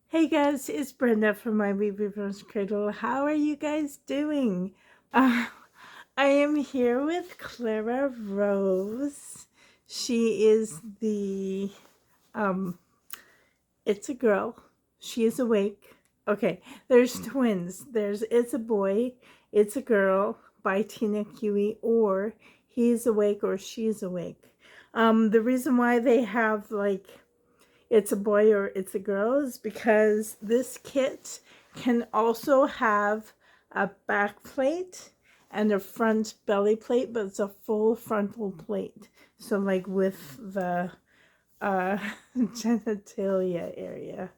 Hey guys, it's Brenda from my Reborn Cradle. How are you guys doing? I am here with Clara Rose. She is the, it's a girl. She is awake. Okay, there's twins. There's It's a Boy, It's a Girl by Tina Kiwi, or He's Awake or She's Awake. The reason why they have like It's a Boy or It's a Girl is because this kit can also have a back plate and a front belly plate, but it's a full frontal plate. So like with the genitalia area.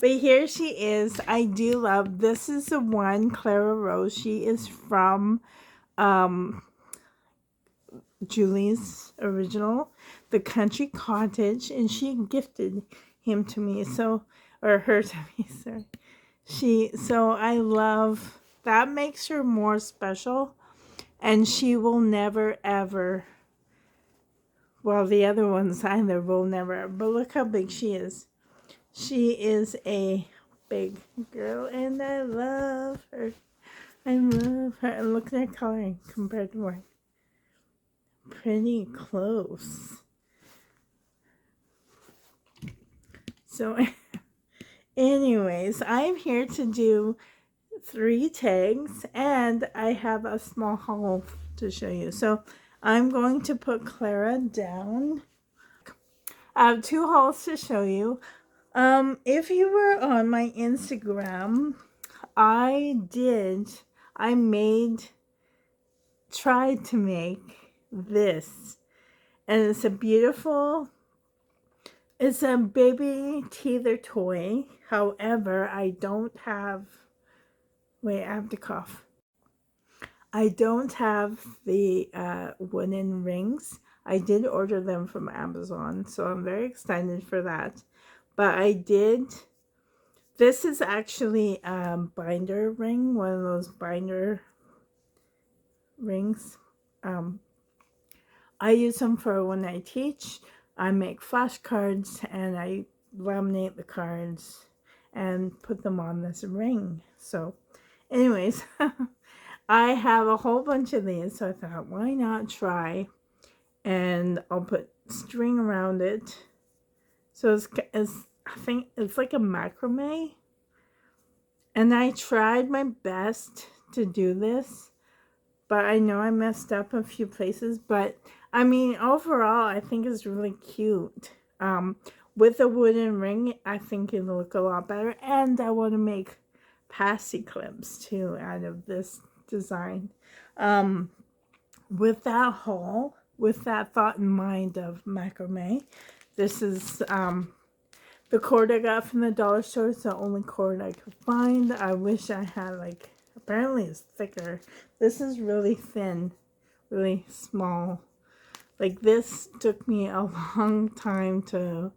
But here she is. I do love, this is the one, Clara Rose. She is from Julie's original, The Country Cottage, and she gifted him to me, so, or her to me, sorry. So I love, that makes her more special, and she will never ever, well, the other ones either will never, but look how big she is. She is a big girl, and I love her. I love her. And look at her coloring compared to mine. Pretty close. So anyways, I'm here to do 3 tags, and I have a small haul to show you. So I'm going to put Clara down. I have 2 hauls to show you. If you were on my Instagram, I tried to make this, and it's a beautiful, it's a baby teether toy. However, I don't have, wait, I have to cough. I don't have the wooden rings. I did order them from Amazon, so I'm very excited for that. But I did, this is actually a binder ring, one of those binder rings. I use them for when I teach. I make flashcards and I laminate the cards and put them on this ring. So anyways, I have a whole bunch of these, so I thought, why not try? And I'll put string around it. So it's I think it's like a macrame. And I tried my best to do this, but I know I messed up a few places. But I mean, overall, I think it's really cute. With a wooden ring, I think it'll look a lot better. And I want to make passy clips too out of this design. With that haul, with that thought in mind of macrame, this is the cord I got from the dollar store. It's the only cord I could find. I wish I had, like, apparently it's thicker. This is really thin, really small. Like, this took me a long time to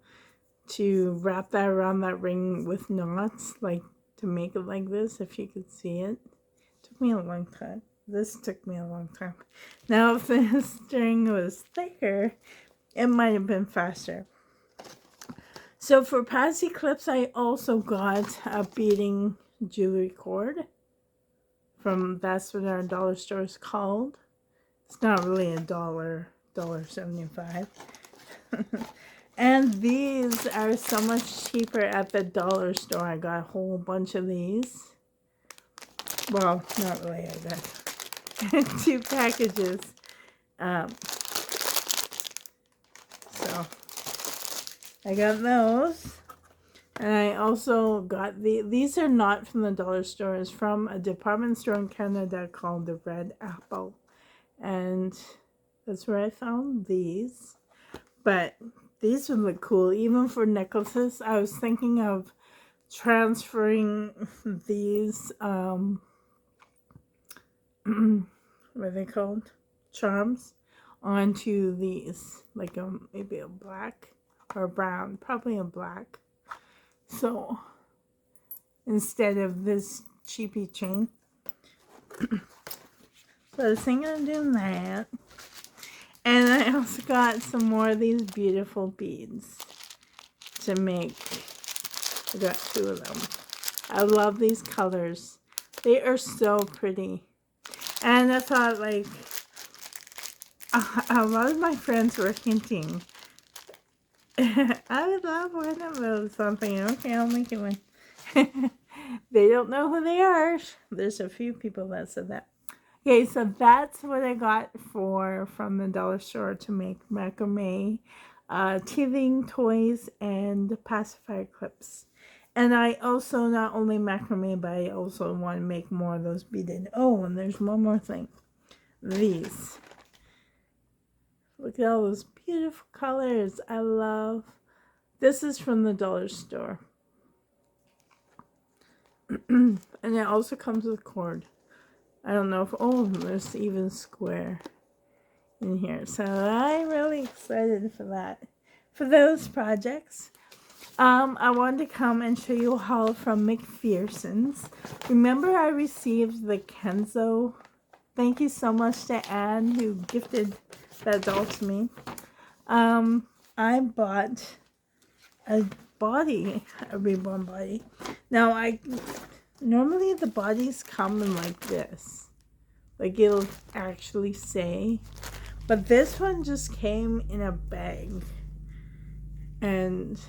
wrap that around that ring with knots, like to make it like this, if you could see it. It took me a long time. This took me a long time. Now, if the string was thicker, it might have been faster. So for passy clips, I also got a beading jewelry cord from, that's what our dollar store is called. It's not really $1.75. And these are so much cheaper at the dollar store. I got a whole bunch of these. Well, not really, I got 2 packages. So I got those. And I also got these are not from the dollar store. It's from a department store in Canada called the Red Apple. And that's where I found these. But these would look cool, even for necklaces. I was thinking of transferring these, what are they called? Charms onto these, like maybe a black or a brown, probably a black. So instead of this cheapy chain. So I was thinking of doing that. And I also got some more of these beautiful beads to make I got 2 of them. I love these colors. They are so pretty. And I thought, like, a lot of my friends were hinting, I would love one of those. Something. Okay, I'll make it one. They don't know who they are. There's a few people that said that. Okay, so that's what I got from the dollar store to make macrame, teething toys, and pacifier clips. And I also not only macrame, but I also want to make more of those beaded. Oh, and there's one more thing. These. Look at all those beautiful colors. I love. This is from the dollar store. And it also comes with cord. I don't know if, oh, there's even square in here. So I'm really excited for that. For those projects. I wanted to come and show you a haul from McPherson's. Remember I received the Kenzo. Thank you so much to Anne who gifted that doll to me. I bought a body, a Reborn body. Now normally the bodies come in like this. Like it'll actually say. But this one just came in a bag. And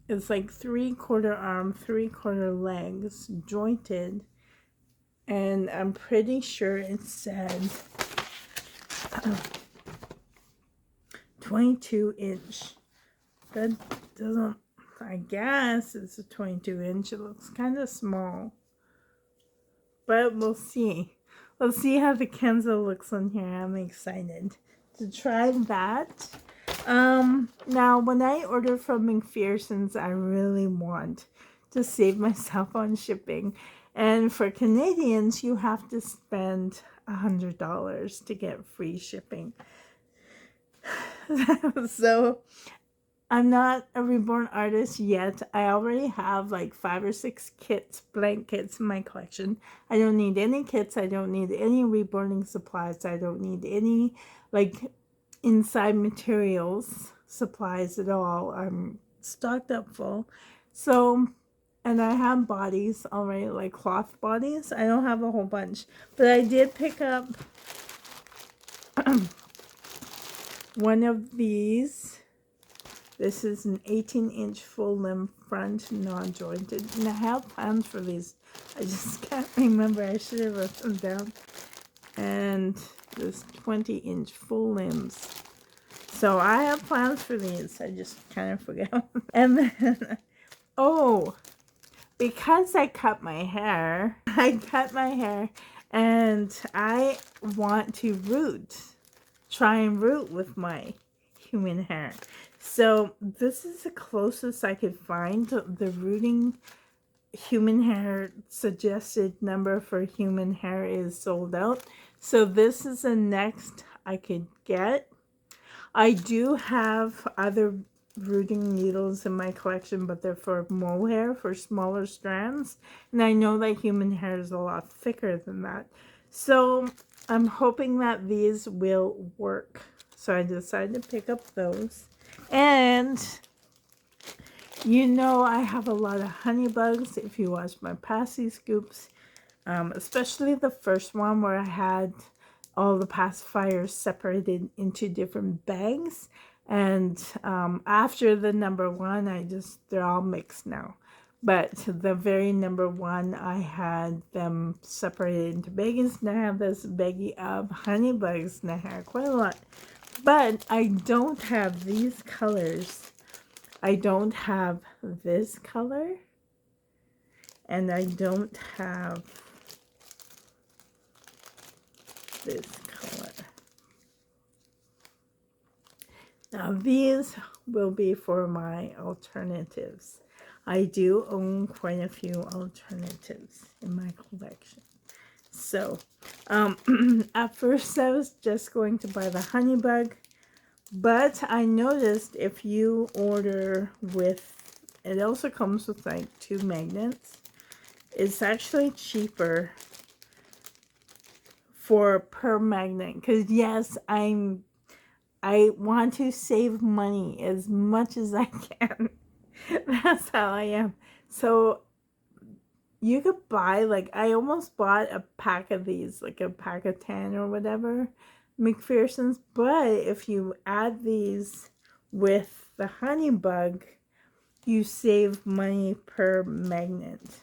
it's like 3/4 arm, 3/4 legs, jointed. And I'm pretty sure it said 22-inch. That doesn't, I guess it's a 22-inch. It looks kind of small. But we'll see. We'll see how the Kenzo looks on here. I'm excited to try that. Now when I order from McPherson's, I really want to save myself on shipping. And for Canadians, you have to spend $100 to get free shipping. So I'm not a Reborn artist yet. I already have like 5 or 6 kits, blank kits in my collection. I don't need any kits. I don't need any reborning supplies. I don't need any like inside materials supplies at all. I'm stocked up full. So, and I have bodies already, like cloth bodies. I don't have a whole bunch, but I did pick up one of these. This is an 18-inch full limb front non-jointed, and I have plans for these. I just can't remember. I should have wrote them down. And this 20-inch full limbs. So I have plans for these. I just kind of forgot. And then, oh, because I cut my hair, and I want to try and root with my human hair. So this is the closest I could find. The rooting human hair suggested number for human hair is sold out. So this is the next I could get. I do have other rooting needles in my collection, but they're for mohair, for smaller strands. And I know that human hair is a lot thicker than that. So I'm hoping that these will work. So I decided to pick up those. And you know I have a lot of Honeybugs if you watch my Passy Scoops. Especially the first one where I had all the pacifiers separated into different bags. And after the number 1, they're all mixed now. But the very number 1, I had them separated into baggies. And I have this baggie of Honeybugs, and I have quite a lot. But I don't have these colors. I don't have this color. And I don't have this color. Now these will be for my alternatives. I do own quite a few alternatives in my collection. So at first I was just going to buy the Honeybug, but I noticed if you order with, it also comes with like 2 magnets. It's actually cheaper for per magnet, because yes, I want to save money as much as I can. That's how I am. So you could buy, like, I almost bought a pack of these, like a pack of 10 or whatever, McPherson's. But if you add these with the Honeybug, you save money per magnet,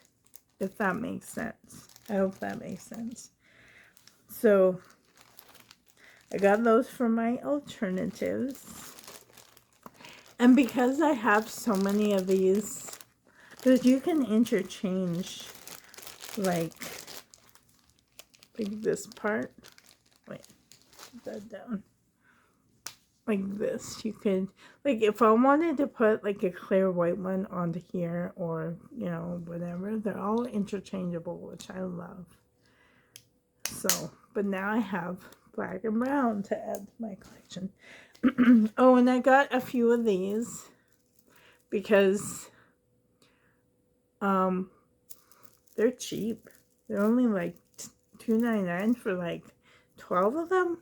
if that makes sense. I hope that makes sense. So I got those for my alternatives. And because I have so many of these, because you can interchange, like this part. Wait, put that down. Like this. You could, like, if I wanted to put like a clear white one onto here, or, you know, whatever, they're all interchangeable, which I love. So, but now I have black and brown to add to my collection. Oh, and I got a few of these because they're cheap. They're only like $2.99 for like 12 of them.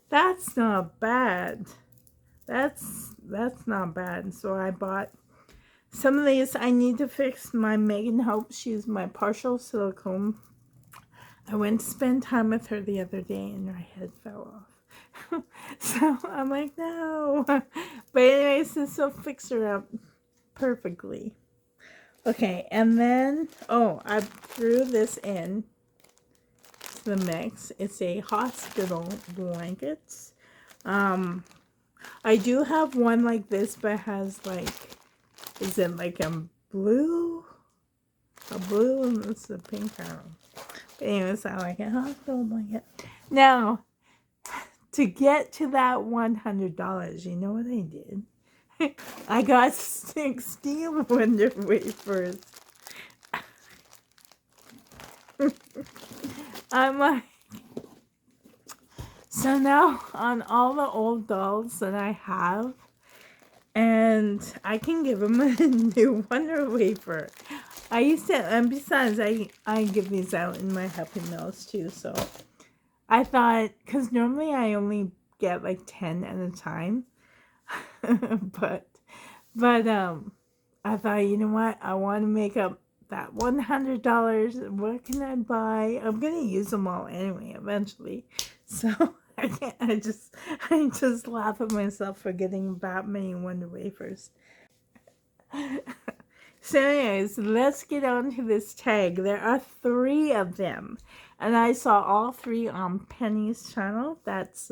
That's not bad. That's not bad. So I bought some of these. I need to fix my Megan Hope. She's my partial silicone. I went to spend time with her the other day and her head fell off. So I'm like, no. But anyways, this will fix her up perfectly. Okay, and then, oh, I threw this in to the mix. It's a hospital blankets. I do have one like this, but it has like, is it like a blue? A blue, and this is a pink, I don't know. But anyways, I like a hospital blanket. Now, to get to that $100, you know what I did? I got 16 Wonder Wafers. I'm like, so now on all the old dolls that I have, and I can give them a new Wonder Wafer. I used to, and besides, I give these out in my Happy Meals too, so I thought, because normally I only get like 10 at a time, but I thought, you know what, I want to make up that $100. What can I buy? I'm gonna use them all anyway eventually, so I just laugh at myself for getting that many Wonder Wafers. So anyways, let's get on to this tag. There are 3 of them, and I saw all 3 on Pennye's channel. That's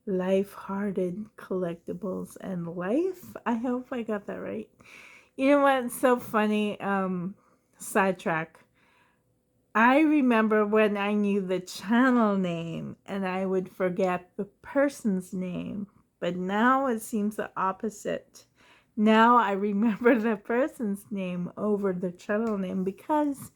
Life-Hearted Collectibles and Life. I hope I got that right. You know what's so funny? Sidetrack. I remember when I knew the channel name and I would forget the person's name, but now it seems the opposite. Now I remember the person's name over the channel name, because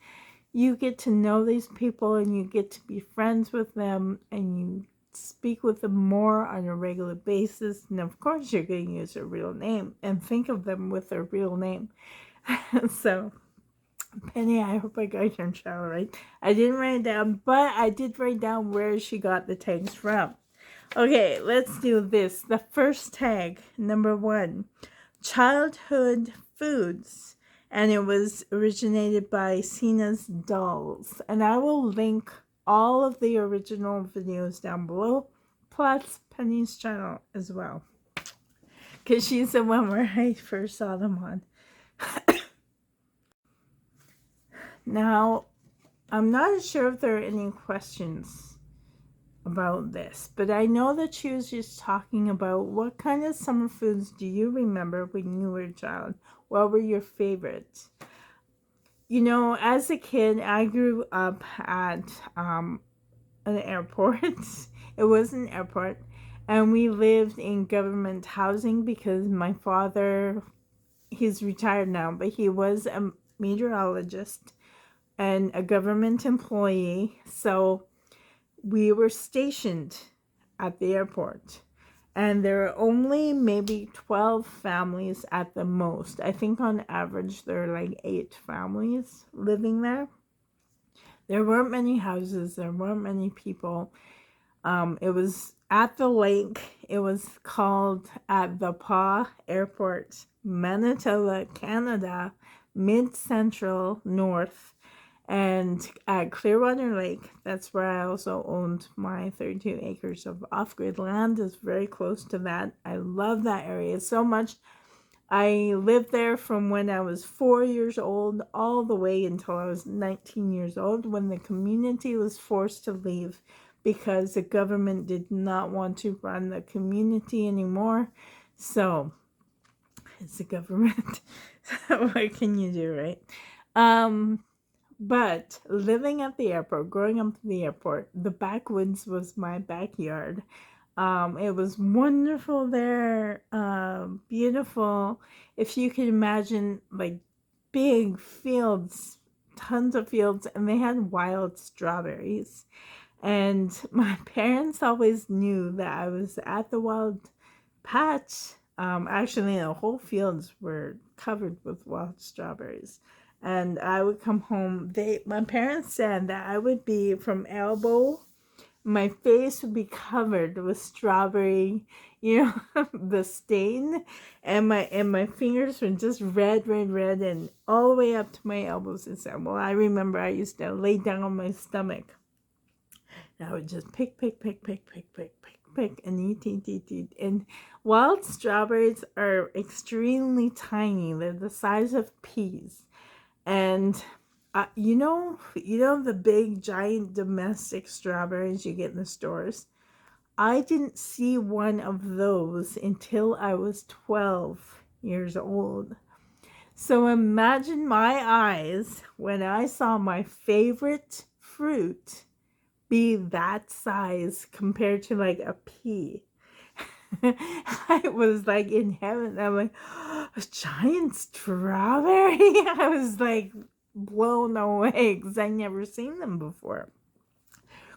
you get to know these people and you get to be friends with them and you speak with them more on a regular basis. And of course you're going to use their real name and think of them with their real name. So Pennye, I hope I got your channel right. I didn't write it down, but I did write down where she got the tags from. Okay, let's do this. The first tag, number 1, childhood foods, and it was originated by Seena's Dolls, and I will link all of the original videos down below, plus Pennye's channel as well, because she's the one where I first saw them on. Now, I'm not sure if there are any questions about this, but I know that she was just talking about what kind of summer foods do you remember when you were a child? What were your favorites? You know, as a kid, I grew up at an airport. It was an airport, and we lived in government housing because my father, he's retired now, but he was a meteorologist and a government employee, so we were stationed at the airport, and there are only maybe 12 families at the most. I think on average there are like 8 families living there. There weren't many houses, there weren't many people. It was at the lake. It was called at the Paw Airport, Manitoba, Canada, Mid-Central North, and at Clearwater Lake. That's where I also owned my 32 acres of off-grid land. Is very close to that. I love that area so much. I lived there from when I was 4 years old all the way until I was 19 years old, when the community was forced to leave because the government did not want to run the community anymore. So it's the government. What can you do, right? But living at the airport, growing up at the airport, the backwoods was my backyard. It was wonderful there, beautiful. If you can imagine, like, big fields, tons of fields, and they had wild strawberries. And my parents always knew that I was at the wild patch. Actually, the whole fields were covered with wild strawberries. And I would come home. My parents said that I would be from elbow, my face would be covered with strawberry, the stain, and my fingers were just red, and all the way up to my elbows. And so, well, I remember I used to lay down on my stomach. And I would just pick, and eat. And wild strawberries are extremely tiny. They're the size of peas. And the big giant domestic strawberries you get in the stores? I didn't see one of those until I was 12 years old. So imagine my eyes when I saw my favorite fruit be that size compared to like a pea. I was like in heaven. I'm like, a giant strawberry? I was like blown away because I never seen them before.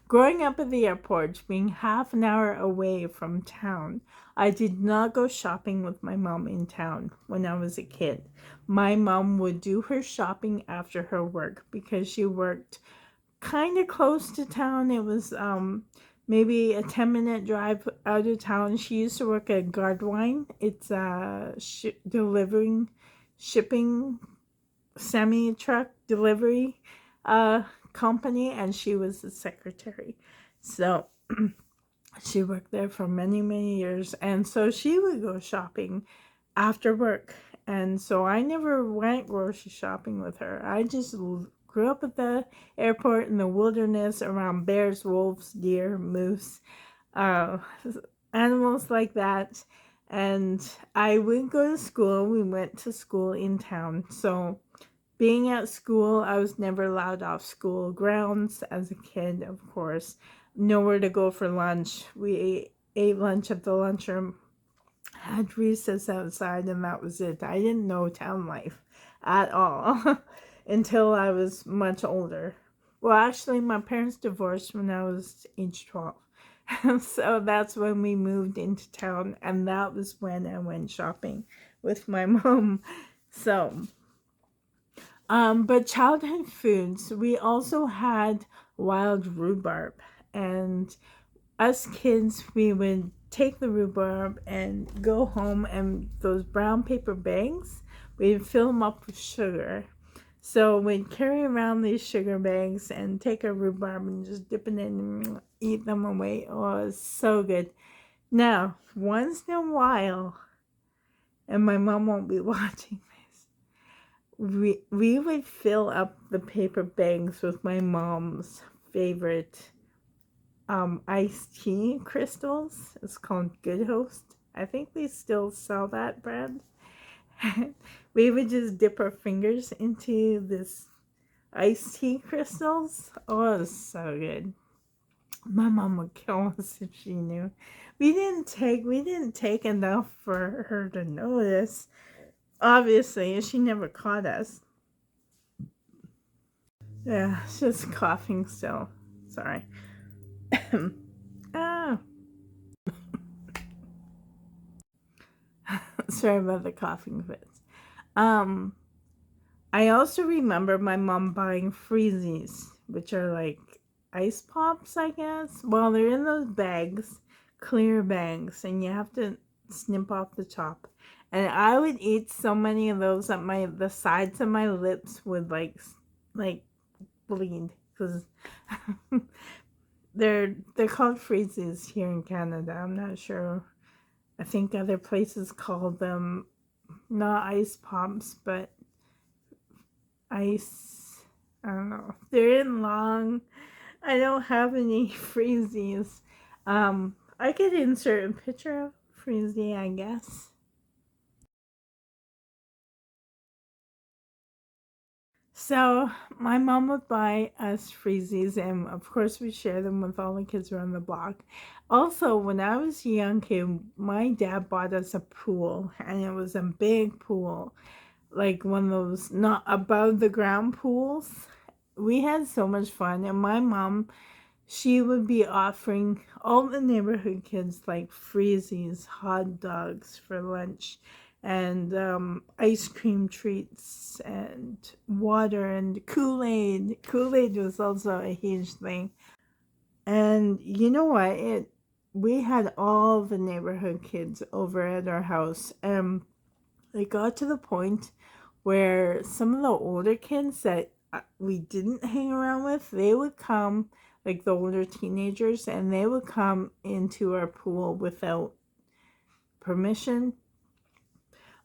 Growing up at the airport, being half an hour away from town, I did not go shopping with my mom in town when I was a kid. My mom would do her shopping after her work because she worked kind of close to town. It was maybe a 10-minute drive out of town. She used to work at Gardwine. It's a shipping semi-truck delivery company, and she was the secretary. So she worked there for many, many years, and so she would go shopping after work. And so I never went grocery shopping with her. I just grew up at the airport in the wilderness around bears, wolves, deer, moose, animals like that. And I would go to school. We went to school in town. So being at school, I was never allowed off school grounds as a kid, of course. Nowhere to go for lunch. We ate lunch at the lunchroom, had recess outside, and that was it. I didn't know town life at all until I was much older. Well, actually, my parents divorced when I was age 12. So that's when we moved into town, and that was when I went shopping with my mom. So but childhood foods, we also had wild rhubarb, and us kids, we would take the rhubarb and go home, and those brown paper bags, we'd fill them up with sugar. So we'd carry around these sugar bags and take our rhubarb and just dip it in and eat them away. Oh, it's so good. Now, once in a while, and my mom won't be watching, we would fill up the paper bags with my mom's favorite iced tea crystals. It's called Good Host. I think they still sell that brand. We would just dip our fingers into this iced tea crystals. Oh, it's so good. My mom would kill us if she knew. We didn't take enough for her to notice. Obviously, she never caught us. Yeah, it's just coughing still. Sorry. Ah. Sorry about the coughing fits. I also remember my mom buying Freezies, which are like ice pops, I guess. Well, they're in those bags, clear bags, and you have to snip off the top. And I would eat so many of those that the sides of my lips would like bleed because they're called Freezies here in Canada. I'm not sure. I think other places call them not ice pops, but ice. I don't know. They're in long. I don't have any Freezies. I could insert a picture of Freezie, I guess. So my mom would buy us Freezies, and of course we share them with all the kids around the block. Also, when I was a young kid, my dad bought us a pool, and it was a big pool, like one of those not above the ground pools. We had so much fun, and my mom, she would be offering all the neighborhood kids like Freezies, hot dogs for lunch, and ice cream treats, and water, and Kool-Aid. Kool-Aid was also a huge thing. And you know what? We had all the neighborhood kids over at our house, and it got to the point where some of the older kids that we didn't hang around with, they would come, like the older teenagers, and they would come into our pool without permission.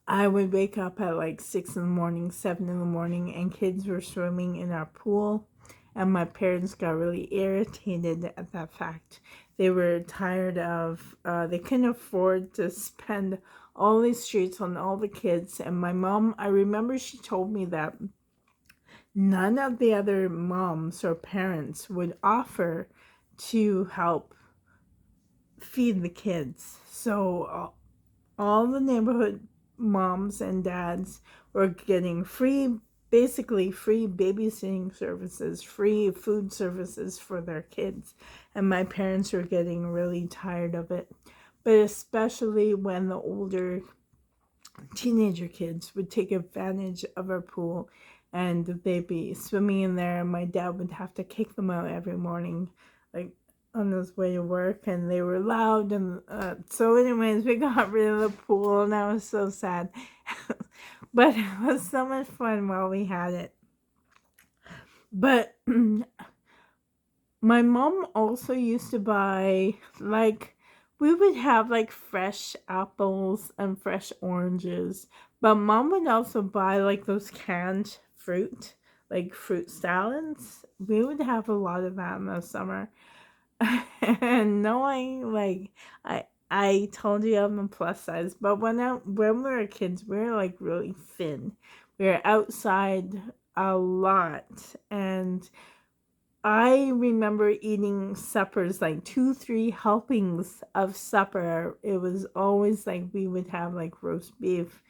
I would wake up at like 6 in the morning, 7 in the morning, and kids were swimming in our pool. And my parents got really irritated at that fact. They were tired of, they couldn't afford to spend all these treats on all the kids. And my mom, I remember she told me that none of the other moms or parents would offer to help feed the kids. So all the neighborhood moms and dads were getting basically free babysitting services, free food services for their kids. And my parents were getting really tired of it. But especially when the older teenager kids would take advantage of our pool, and they'd be swimming in there, and my dad would have to kick them out every morning, like on his way to work, and they were loud. And so anyways, we got rid of the pool, and I was so sad. But it was so much fun while we had it. But my mom also used to buy, like, we would have like fresh apples and fresh oranges, but mom would also buy like those canned fruit, like fruit salads. We would have a lot of that in the summer. And knowing, like, I told you I'm a plus size, but when we were kids, we were like really thin. We were outside a lot, and I remember eating suppers, like 2-3 helpings of supper. It was always like we would have like roast beef,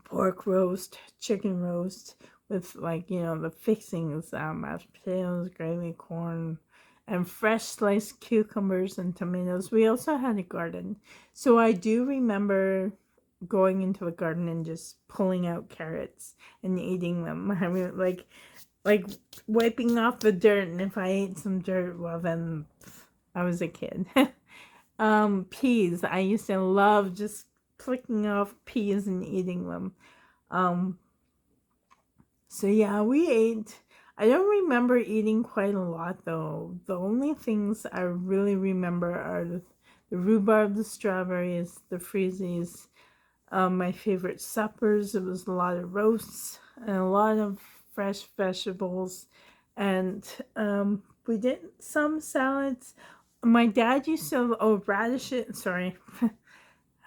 pork roast, chicken roast with, like, you know, the fixings, mashed potatoes, gravy, corn, and fresh sliced cucumbers and tomatoes. We also had a garden. So I do remember going into a garden and just pulling out carrots and eating them. I mean, like wiping off the dirt, and if I ate some dirt, well then I was a kid. Peas. I used to love just flicking off peas and eating them. So yeah, we ate. I don't remember eating quite a lot though. The only things I really remember are the rhubarb, the strawberries, the Freezies. My favorite suppers, it was a lot of roasts and a lot of fresh vegetables, and we did some salads. My dad used to, radishes, sorry.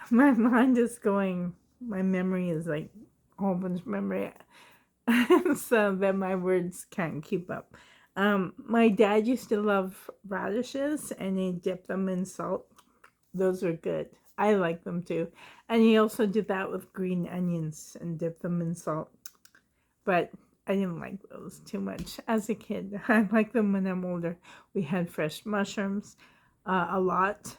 My mind is going, my memory is like a whole bunch of memory. So that my words can't keep up. My dad used to love radishes, and he dipped them in salt. Those were good. I like them too. And he also did that with green onions and dipped them in salt. But I didn't like those too much as a kid. I like them when I'm older. We had fresh mushrooms, a lot.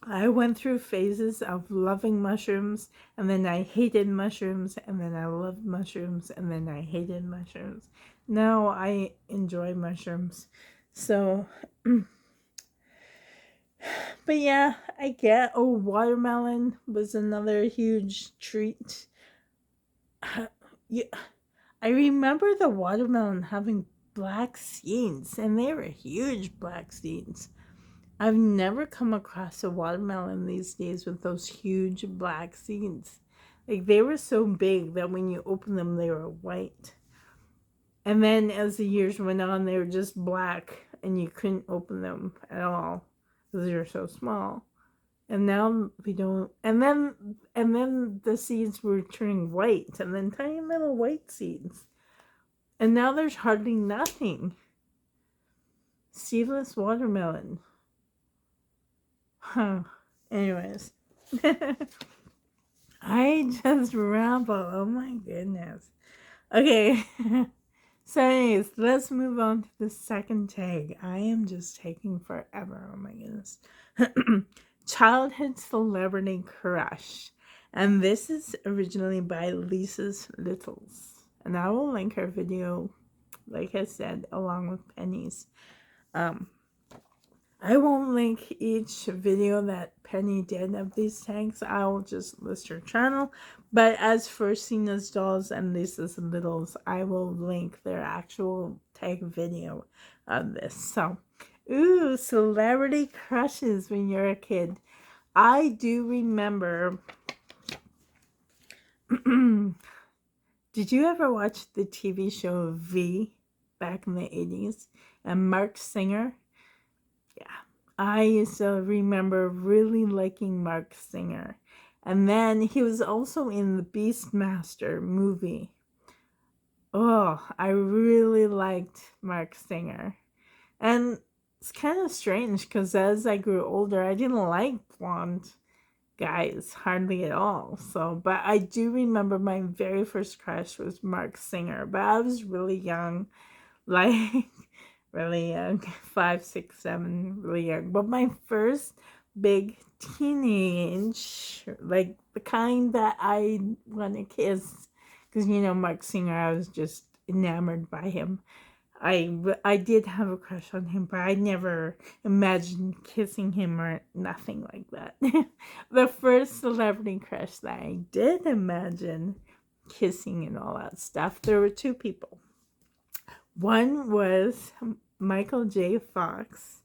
I went through phases of loving mushrooms, and then I hated mushrooms, and then I loved mushrooms, and then I hated mushrooms. Now I enjoy mushrooms. So, but yeah, I get, oh, watermelon was another huge treat. Yeah, I remember the watermelon having black seeds, and they were huge black seeds. I've never come across a watermelon these days with those huge black seeds. Like, they were so big that when you open them, they were white. And then as the years went on, they were just black, and you couldn't open them at all because they were so small. And now we don't. And then the seeds were turning white, and then tiny little white seeds. And now there's hardly nothing. Seedless watermelon. Huh. Anyways. I just ramble. Oh my goodness. Okay. So anyways, let's move on to the second tag. I am just taking forever. Oh my goodness. Childhood Celebrity Crush. And this is originally by Lisa's Littles. And I will link her video, like I said, along with Pennye's. I won't link each video that Pennye did of these tags. I will just list her channel. But as for Seena's Dolls and Lisa's Littles, I will link their actual tag video of this. So, ooh, celebrity crushes when you're a kid. I do remember... Did you ever watch the TV show V back in the 80s? And Mark Singer? Yeah, I used to remember really liking Mark Singer. And then he was also in the Beastmaster movie. Oh, I really liked Mark Singer. And it's kind of strange because as I grew older, I didn't like blonde guys hardly at all. So, but I do remember my very first crush was Mark Singer. But I was really young, like... really young, 5, 6, 7, really young. But my first big teenage, like the kind that I want to kiss, because you know Mark Singer, I was just enamored by him. I did have a crush on him, but I never imagined kissing him or nothing like that. The first celebrity crush that I did imagine kissing and all that stuff, there were two people. One was Michael J. Fox,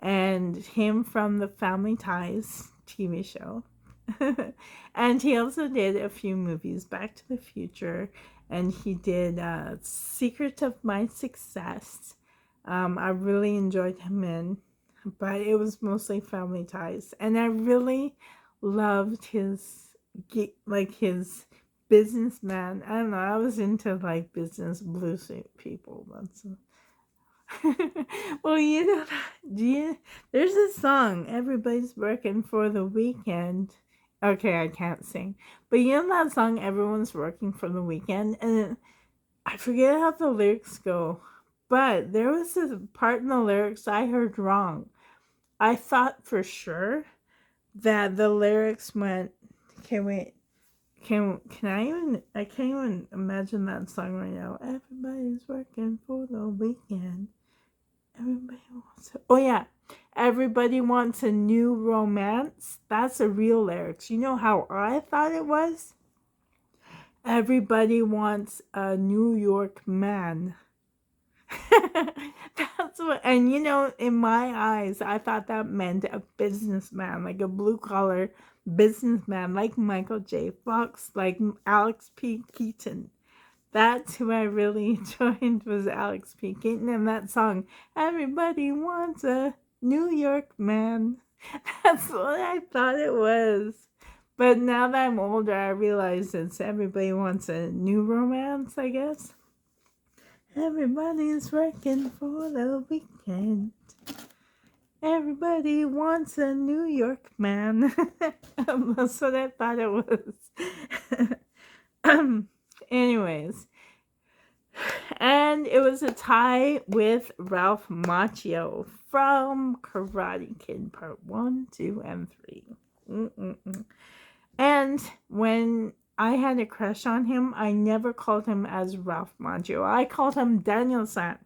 and him from the Family Ties TV show. And he also did a few movies, Back to the Future, and he did Secret of My Success. I really enjoyed him in, but it was mostly Family Ties. And I really loved his businessman. I don't know, I was into like business blue suit people. That's well, you know, there's a song, Everybody's Working for the Weekend. Okay, I can't sing. But you know that song, Everyone's Working for the Weekend? And I forget how the lyrics go. But there was a part in the lyrics I heard wrong. I thought for sure that the lyrics went, okay, wait. Can I can't even imagine that song right now. Everybody's working for the weekend. Everybody wants a new romance. That's a real lyrics. You know how I thought it was? Everybody wants a New York man. That's what, and you know, in my eyes, I thought that meant a businessman, like a blue collar businessman, like Michael J. Fox, like Alex P. Keaton. That's who I really enjoyed, was Alex P. Keaton, and that song, Everybody Wants a New York Man. That's what I thought it was. But now that I'm older, I realize it's Everybody Wants a New Romance, I guess. Everybody's working for the weekend. Everybody wants a New York man. That's what I thought it was. Anyways, And it was a tie with Ralph Macchio from Karate Kid Part 1, 2, and 3. Mm-mm-mm. And when I had a crush on him, I never called him as Ralph Macchio. I called him Daniel-san,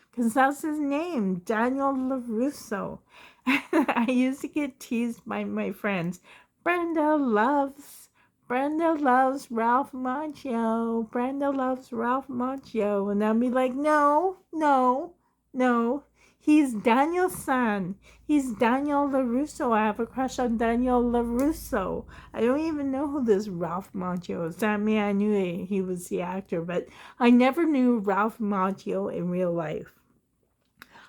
because that's his name, Daniel LaRusso. I used to get teased by my friends. Brenda loves Ralph Macchio. Brenda loves Ralph Macchio. And I'd be like, no, no, no. He's Daniel-san. He's Daniel LaRusso. I have a crush on Daniel LaRusso. I don't even know who this Ralph Macchio is. I mean, I knew he was the actor, but I never knew Ralph Macchio in real life.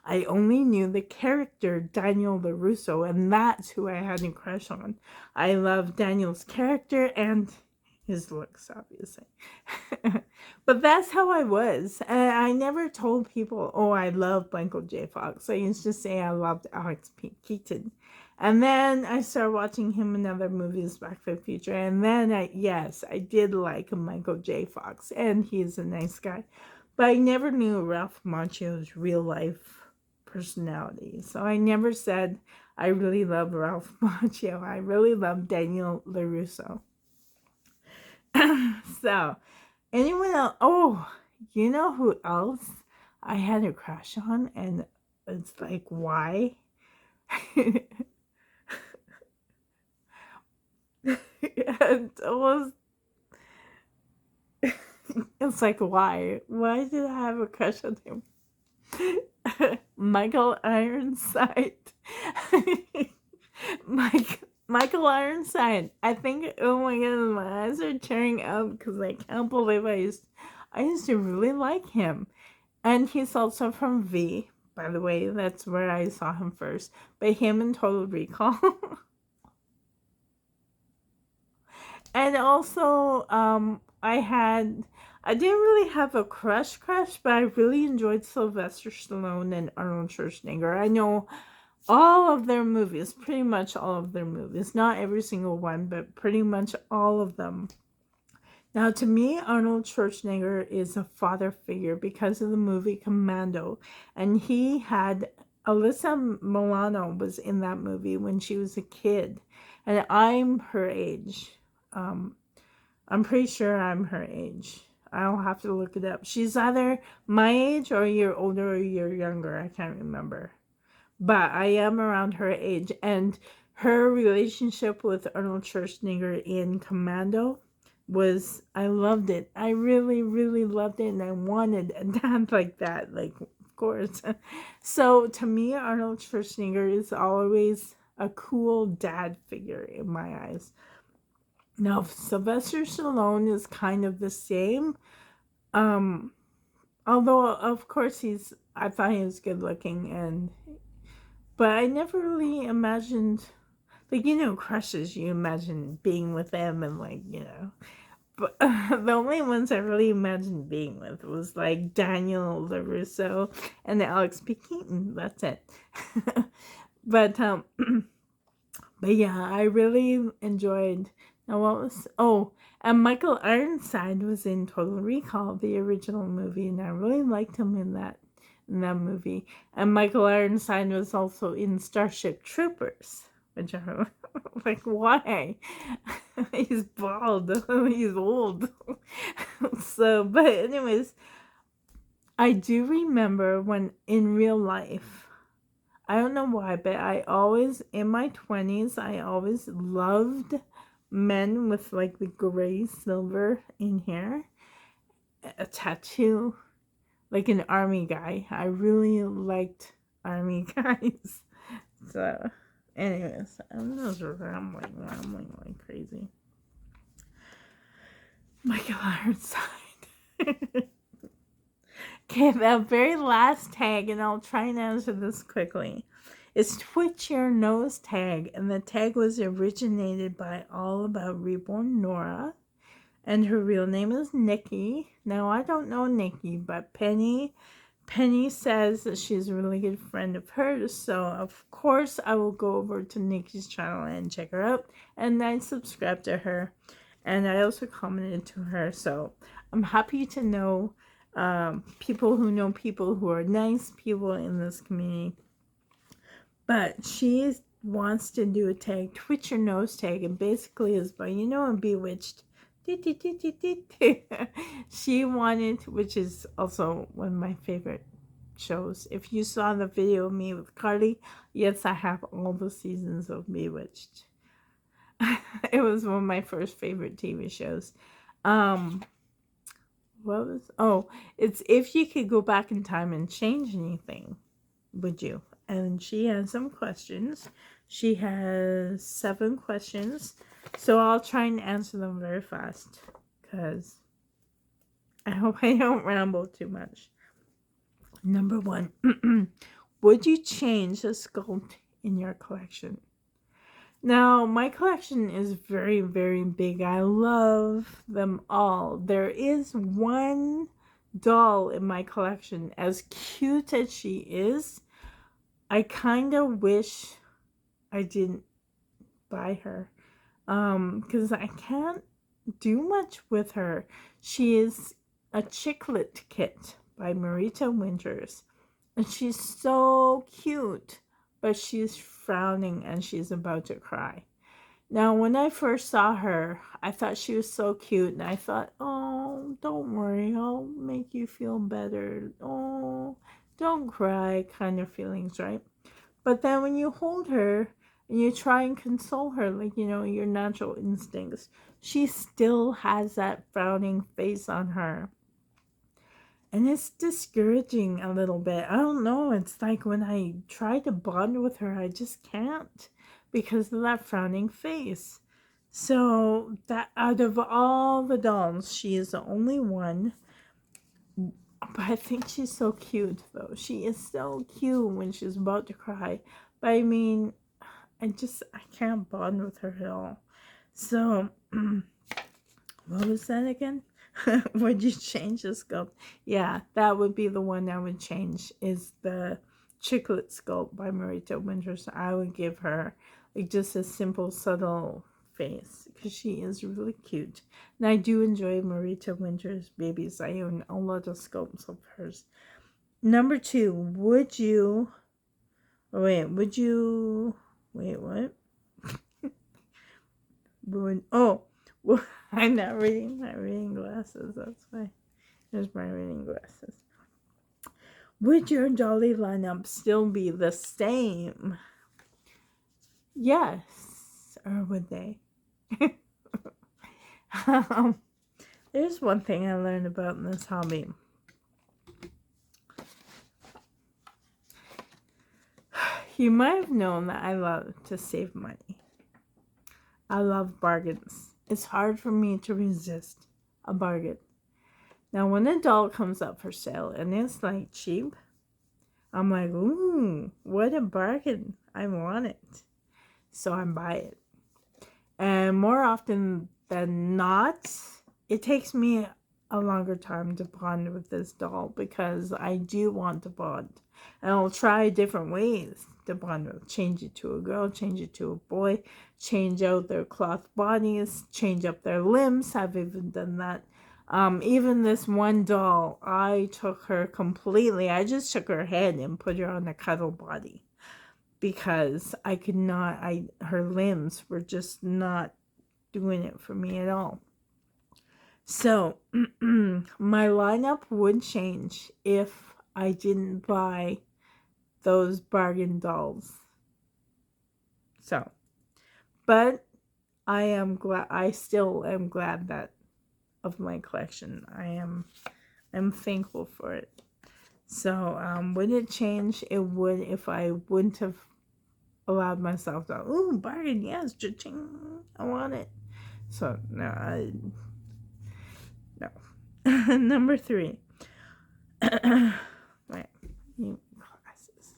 I only knew the character Daniel LaRusso, and that's who I had a crush on. I love Daniel's character and his looks, obviously. But that's how I was. I never told people, oh, I love Michael J. Fox. I used to say I loved Alex P. Keaton. And then I started watching him in other movies, Back to the Future. And then, I did like Michael J. Fox, and he's a nice guy. But I never knew Ralph Macchio's real life personality. So I never said I really love Ralph Macchio. I really love Daniel LaRusso. So, anyone else? Oh, you know who else I had a crush on? And it's like, why? And it's like, why? Why did I have a crush on him? Michael Ironside. Michael Ironside. I think, oh my goodness, my eyes are tearing up because I can't believe I used to really like him. And he's also from V, by the way. That's where I saw him first. But him and Total Recall. And also, I didn't really have a crush, but I really enjoyed Sylvester Stallone and Arnold Schwarzenegger. I know all of their movies, pretty much all of their movies. Not every single one, but pretty much all of them. Now, to me, Arnold Schwarzenegger is a father figure because of the movie Commando. And he had, Alyssa Milano was in that movie when she was a kid. And I'm her age. I'm pretty sure I'm her age. I'll have to look it up. She's either my age or a year older or a year younger. I can't remember. But I am around her age. And her relationship with Arnold Schwarzenegger in Commando was, I loved it. I really, really loved it. And I wanted a dad like that. Like, of course. So to me, Arnold Schwarzenegger is always a cool dad figure in my eyes. Now, Sylvester Stallone is kind of the same. Although, of course, I thought he was good looking, but I never really imagined, like, crushes, you imagine being with them and, like, But the only ones I really imagined being with was, like, Daniel LaRusso and Alex P. Keaton. That's it. But yeah, I really enjoyed. Now, and Michael Ironside was in Total Recall, the original movie, and I really liked him in that movie. And Michael Ironside was also in Starship Troopers, which I'm like, why? He's bald. He's old. So, but anyways, I do remember when in real life, I don't know why, but in my 20s, I always loved men with like the gray silver in hair, a tattoo, like an army guy. I really liked army guys. So, anyways, I'm just rambling like crazy. Michael Ironside. Okay, the very last tag, and I'll try and answer this quickly. It's Twitch Your Nose tag, and the tag was originated by All About Reborn Nora, and her real name is Nikki. Now, I don't know Nikki, but Pennye says that she's a really good friend of hers, so of course I will go over to Nikki's channel and check her out, and I subscribe to her, and I also commented to her, so I'm happy to know people who know people who are nice people in this community. But she wants to do a tag, Twitch Your Nose tag, and basically is by, you know, Bewitched. She wanted, which is also one of my favorite shows. If you saw the video of me with Carly, yes, I have all the seasons of Bewitched. It was one of my first favorite TV shows. What was, oh, it's if you could go back in time and change anything, would you? And she has some questions. She has 7 questions. So I'll try and answer them very fast, because I hope I don't ramble too much. Number 1, would you change a sculpt in your collection? Now, my collection is very, very big. I love them all. There is one doll in my collection, as cute as she is, I kind of wish I didn't buy her, because I can't do much with her. She is a Chicklet Kit by Marita Winters, and she's so cute, but she's frowning and she's about to cry. Now, when I first saw her, I thought she was so cute, and I thought, oh, don't worry, I'll make you feel better. Oh, don't cry, kind of feelings, right? But then when you hold her and you try and console her, like, you know, your natural instincts, she still has that frowning face on her. And it's discouraging a little bit. I don't know. It's like when I try to bond with her, I just can't because of that frowning face. So that out of all the dolls, she is the only one. But I think she's so cute, though. She is so cute when she's about to cry. But I mean, I can't bond with her at all. So, what was that again? Would you change the sculpt? Yeah, that would be the one I would change, is the Chicklet sculpt by Marita Winters. I would give her like just a simple, subtle face because she is really cute. And I do enjoy Marita Winters babies. I own a lot of sculpts of hers. Number 2, would you... Wait, what? Well, I'm not reading my reading glasses. That's why. Here's my reading glasses. Would your dolly lineup still be the same? Yes. Or would they? There's one thing I learned about in this hobby. You might have known that I love to save money. I love bargains. It's hard for me to resist a bargain. Now, when a doll comes up for sale and it's like cheap, I'm like, ooh, what a bargain. I want it. So I buy it. And more often than not, it takes me a longer time to bond with this doll because I do want to bond. And I'll try different ways to bond with. Change it to a girl, change it to a boy, change out their cloth bodies, change up their limbs. I've even done that. Even this one doll, I took her completely. I just took her head and put her on a cuddle body because I could not, her limbs were just doing it for me at all. So my lineup would change if I didn't buy those bargain dolls. So, but I still am glad that of my collection. I'm thankful for it. So, would it change? It would if I wouldn't have allowed myself to, ooh, bargain, yes, cha-ching, I want it. So, no. Number 3. Wait, glasses.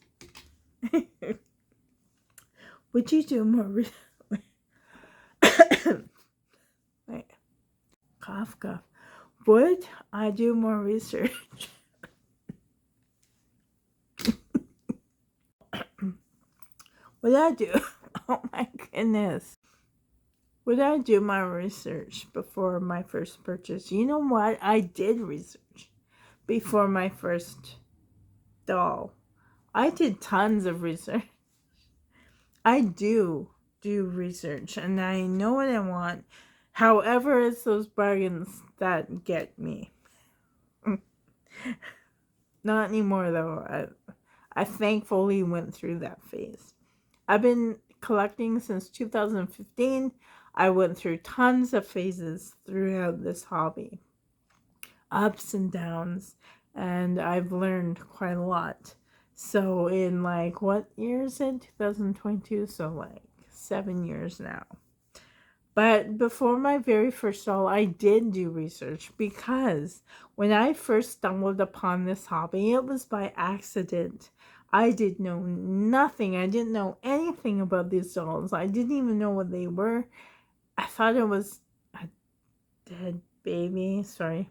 Would you do more wait, cough. Would I do more research? Would I do? Oh my goodness. Would I do my research before my first purchase? You know what? I did research before my first doll. I did tons of research. I do research, and I know what I want. However, it's those bargains that get me. Not anymore, though. I thankfully went through that phase. I've been collecting since 2015. I went through tons of phases throughout this hobby. Ups and downs, and I've learned quite a lot. So in like, what year is it? 2022, so like 7 years now. But before my very first doll, I did do research, because when I first stumbled upon this hobby, it was by accident. I did know nothing. I didn't know anything about these dolls. I didn't even know what they were. I thought it was a dead baby. Sorry.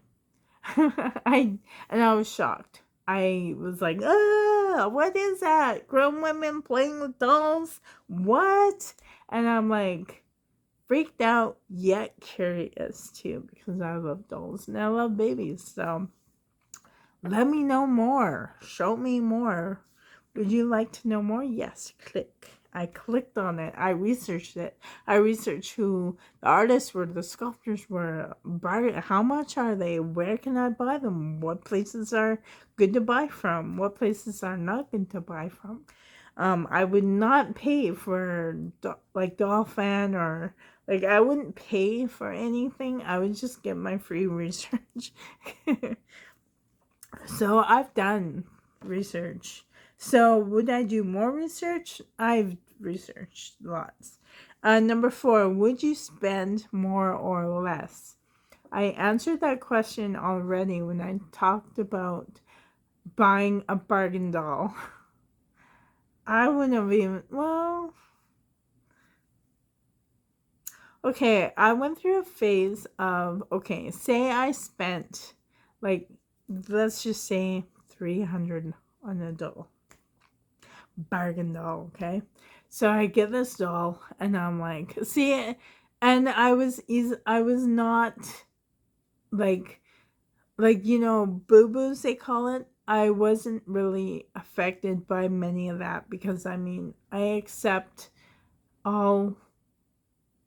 I was shocked. I was like, what is that? Grown women playing with dolls? What? And I'm like, freaked out yet curious too, because I love dolls and I love babies. So let me know more. Show me more. Would you like to know more? Yes, click. I clicked on it. I researched it. I researched who the artists were, the sculptors were, how much are they, where can I buy them, what places are good to buy from, what places are not good to buy from. I would not pay for like Doll Fan, or like I wouldn't pay for anything. I would just get my free research. So I've done research. So would I do more research? I've researched lots. Number 4, would you spend more or less? I answered that question already when I talked about buying a bargain doll. I wouldn't have even, well, okay, I went through a phase of, okay, say I spent, like, let's just say $300 on a doll. Bargain doll, okay? So I get this doll, and I'm like, see, and I was not, like, you know, boo-boos, they call it. I wasn't really affected by many of that, because, I mean, I accept all,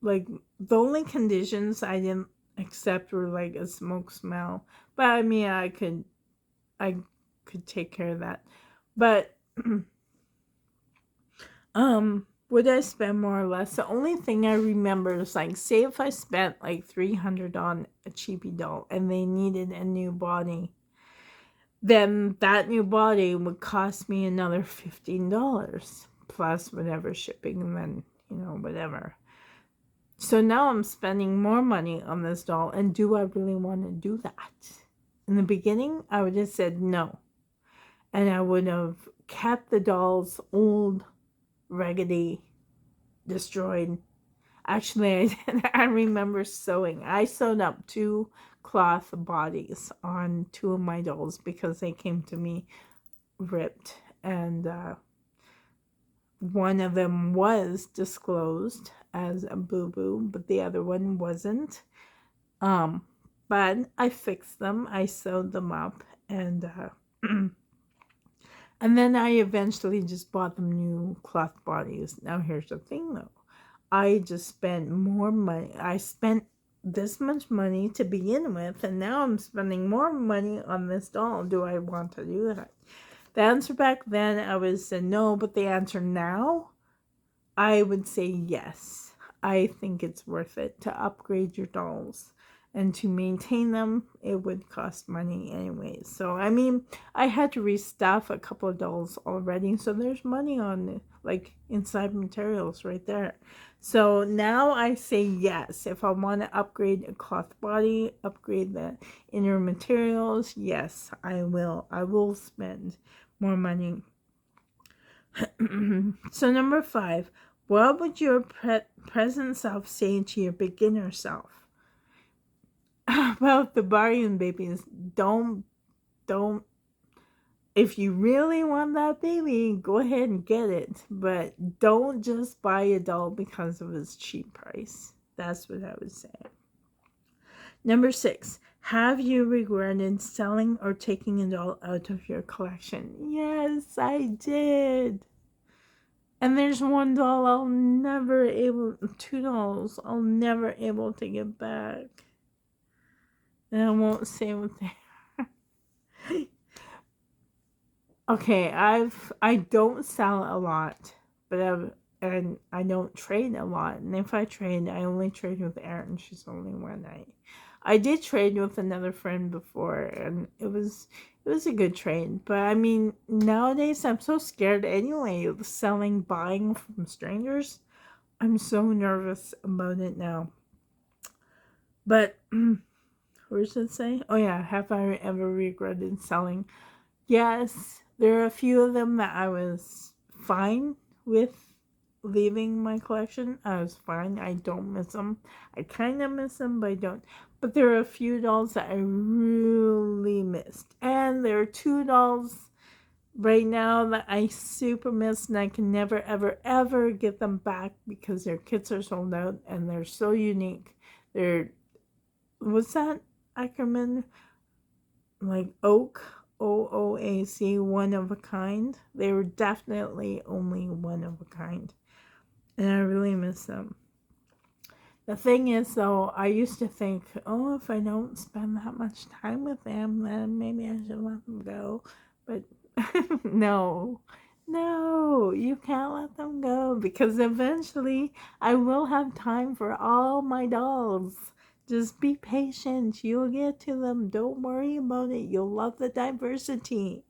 like, the only conditions I didn't accept were, like, a smoke smell. But, I mean, I could take care of that. But, would I spend more or less? The only thing I remember is, like, say if I spent, like, $300 on a cheapy doll, and they needed a new body, then that new body would cost me another $15, plus whatever shipping, and then, you know, whatever. So now I'm spending more money on this doll, and do I really want to do that? In the beginning, I would have said no. And I would have kept the dolls old, raggedy, destroyed. Actually, I remember sewing. I sewed up 2 cloth bodies on 2 of my dolls, because they came to me ripped. And one of them was disclosed as a boo-boo, but the other one wasn't. But I fixed them. I sewed them up, and and then I eventually just bought them new cloth bodies. Now here's the thing, though. I just spent more money. I spent this much money to begin with, and now I'm spending more money on this doll. Do I want to do that? The answer back then, I would say no, but the answer now, I would say yes. I think it's worth it to upgrade your dolls, and to maintain them, it would cost money anyways. So, I mean, I had to restuff a couple of dolls already, so there's money on, like, inside materials right there. So now I say yes. If I want to upgrade a cloth body, upgrade the inner materials, yes, I will. I will spend more money. So number 5, what would your present self say to your beginner self? About the bargain babies, don't, if you really want that baby, go ahead and get it, but don't just buy a doll because of its cheap price. That's what I would say. Number 6, Have you regretted selling or taking a doll out of your collection? Yes, I did. And there's one doll two dolls I'll never able to get back. And I won't say what they are. Okay, I don't sell a lot, and I don't trade a lot. And if I trade, I only trade with Erin. She's the only one I did trade with another friend before, and it was a good trade. But I mean, nowadays I'm so scared anyway of buying from strangers. I'm so nervous about it now. But what does it say? Oh yeah, have I ever regretted selling? Yes, there are a few of them that I was fine with leaving my collection. I was fine. I don't miss them. I kind of miss them, but I don't. But there are a few dolls that I really missed. And there are 2 dolls right now that I super miss, and I can never, ever, ever get them back because their kits are sold out and they're so unique. They're, what's that acronym? Like Oak, OOAC, one of a kind. They were definitely only one of a kind. And I really miss them. The thing is, though, I used to think, oh, if I don't spend that much time with them, then maybe I should let them go. But no, you can't let them go because eventually I will have time for all my dolls. Just be patient. You'll get to them. Don't worry about it. You'll love the diversity.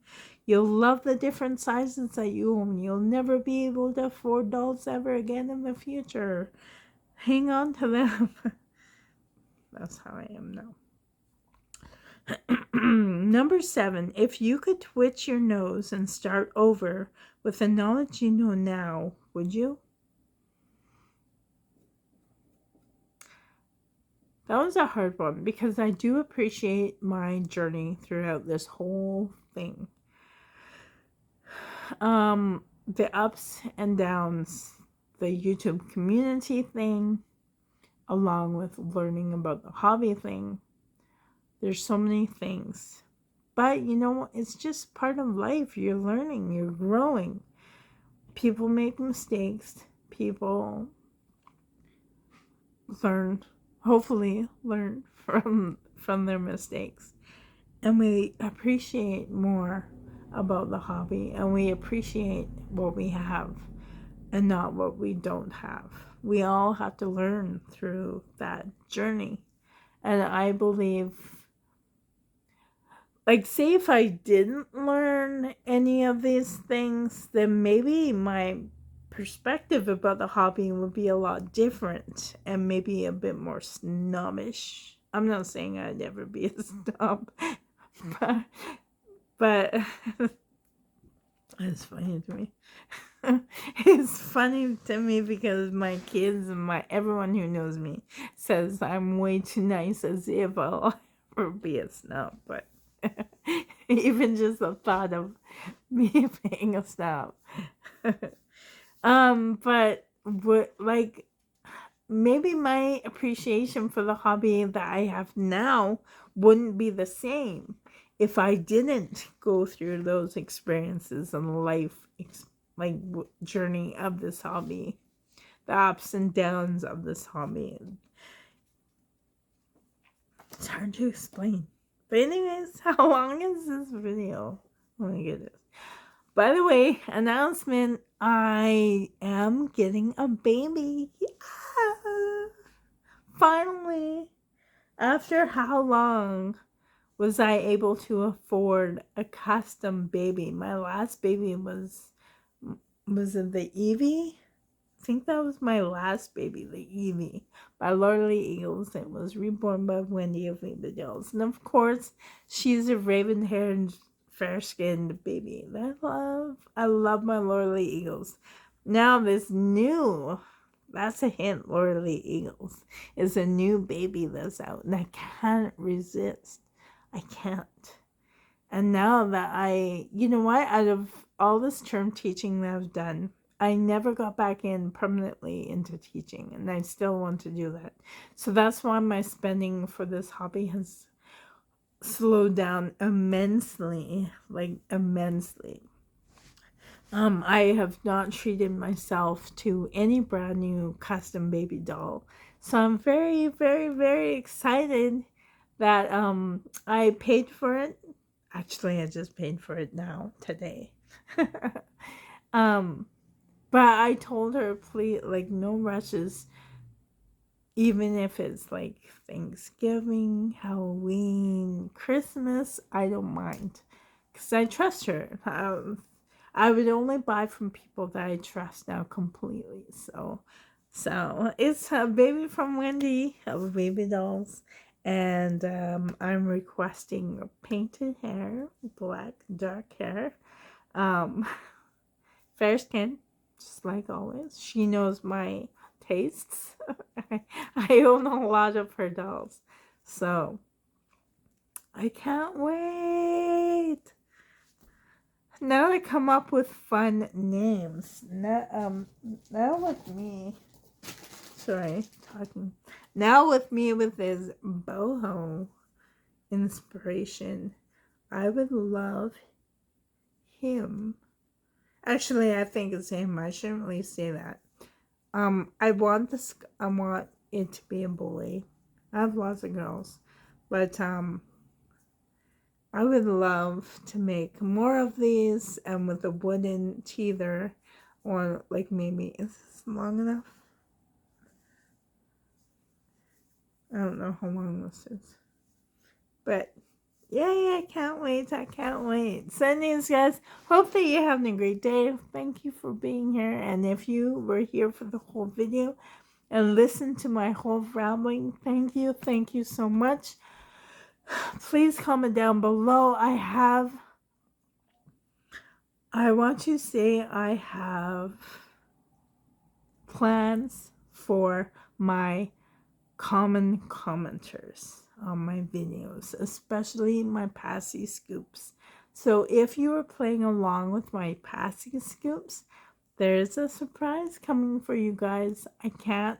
You'll love the different sizes that you own. You'll never be able to afford dolls ever again in the future. Hang on to them. That's how I am now. Number 7. If you could twitch your nose and start over with the knowledge you know now, would you? That was a hard one because I do appreciate my journey throughout this whole thing. The ups and downs, the YouTube community thing, along with learning about the hobby thing. There's so many things. But, you know, it's just part of life. You're learning. You're growing. People make mistakes. People hopefully learn from their mistakes. And we appreciate more about the hobby. And we appreciate what we have and not what we don't have. We all have to learn through that journey. And I believe, like, say if I didn't learn any of these things, then maybe my perspective about the hobby would be a lot different and maybe a bit more snobbish. I'm not saying I'd ever be a snob, but it's funny to me. It's funny to me because my kids and everyone who knows me says I'm way too nice, as if I'll ever be a snob. But even just the thought of me being a snob. But like, maybe my appreciation for the hobby that I have now wouldn't be the same if I didn't go through those experiences and journey of this hobby, the ups and downs of this hobby. It's hard to explain. But anyways, how long is this video? Oh my goodness. By the way, announcement, I am getting a baby. Yeah. Finally. After how long was I able to afford a custom baby? My last baby was it the Evie? I think that was my last baby, the Evie, by Lorelei Eagles. It was reborn by Wendy of the Dills. And of course, she's a raven-haired, fair-skinned baby that I love my Lorelei Eagles. Now this new, that's a hint, Lorelei Eagles is a new baby that's out, and I can't resist. I can't. And now that you know what, out of all this term teaching that I've done, I never got back in permanently into teaching, and I still want to do that. So that's why my spending for this hobby has slowed down immensely, like immensely. I have not treated myself to any brand new custom baby doll. So I'm very, very, very excited that I paid for it. Actually, I just paid for it now, today. um, but I told her, please, like, no rushes, even if it's like Thanksgiving, Halloween, Christmas, I don't mind. Because I trust her. I would only buy from people that I trust now completely. So it's a baby from Wendy of baby dolls. And I'm requesting painted hair, black, dark hair, fair skin, just like always. She knows my tastes. I own a lot of her dolls. So I can't wait. Now I come up with fun names. Now with me. Sorry, talking. Now with me with this boho inspiration. I would love him. Actually, I think it's him. I shouldn't really say that. I want it to be a boy. I have lots of girls, but I would love to make more of these, and with a wooden teether, or like maybe, is this long enough? I don't know how long this is, but yay, I can't wait. I can't wait. So anyways, guys, hope that you're having a great day. Thank you for being here, and if you were here for the whole video and listened to my whole rambling, thank you so much. Please comment down below. I want to say I have plans for my common commenters on my videos, especially my Passy Scoops. So if you are playing along with my Passy Scoops, there's a surprise coming for you guys.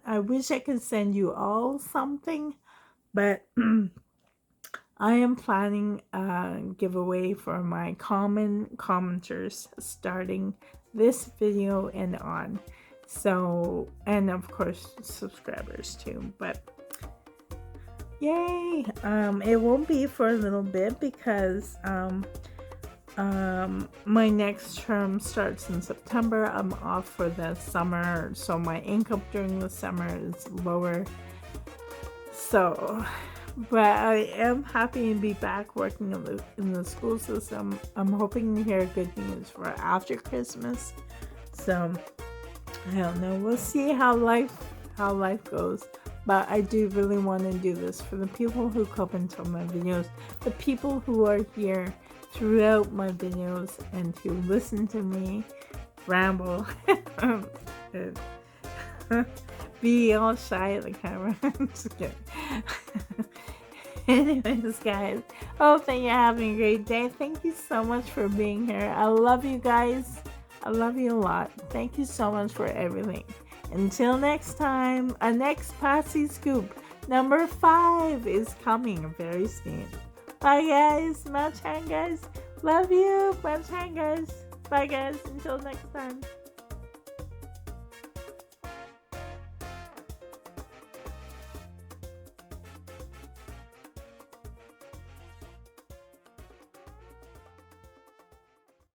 I wish I could send you all something, but I am planning a giveaway for my common commenters starting this video and on. So, and of course subscribers too, but yay. It won't be for a little bit because my next term starts in September. I'm off for the summer, so my income during the summer is lower. So, but I am happy to be back working in the school system. I'm hoping to hear good news for after Christmas. So I don't know. We'll see how life goes. But I do really want to do this for the people who comment on my videos, the people who are here throughout my videos and who listen to me ramble. Be all shy at the camera. I'm just kidding. Anyways, guys, hope that you're having a great day. Thank you so much for being here. I love you guys. I love you a lot. Thank you so much for everything. Until next time, a next Passy Scoop number 5 is coming very soon. Bye, guys. Much hand, guys. Love you. Much hand, guys. Bye, guys. Until next time.